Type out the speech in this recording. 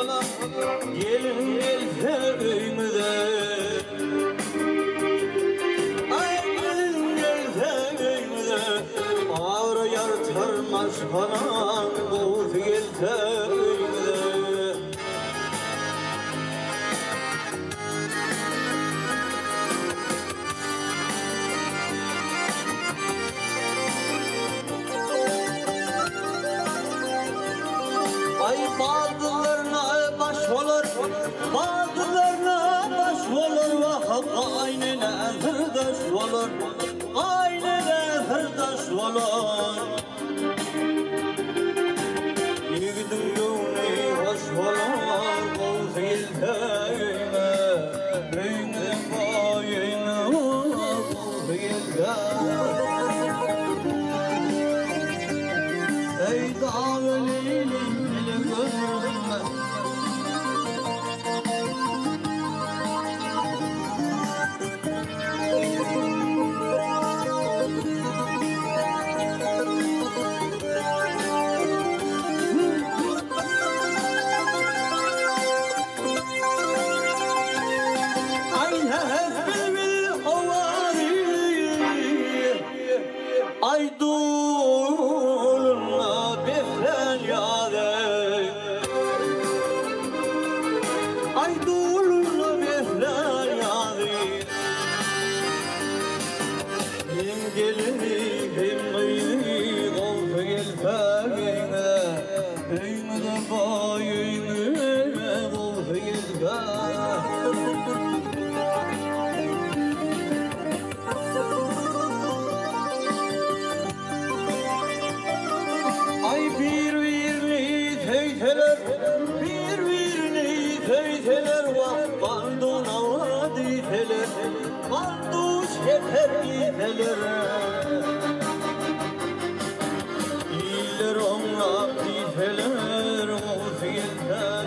falan gelin gelse öymüde. Ay gelin gelse öymüde, ağrı yartarmaz falan boğuz gelse öymüde. Ay bazılarına baş olur, bazılarına baş olur. Vah aynine hırdaş olur, aynine hırdaş olur. Yigidin gönlü hoş olur, boz ilteyme. Reyne bayine boz ilteyme. Ey dağılıyım ay duluna befren yâde, ay duluna befren yâde. Hem gelini hem gıyni olsa gelfâgine, eyme de bayine olsa gelfâgine. Ay birbirini teyteler, birbirini teyteler. Vah bandu nava diteler, bandu şeker diteler. İller onlar diteler, o zilter.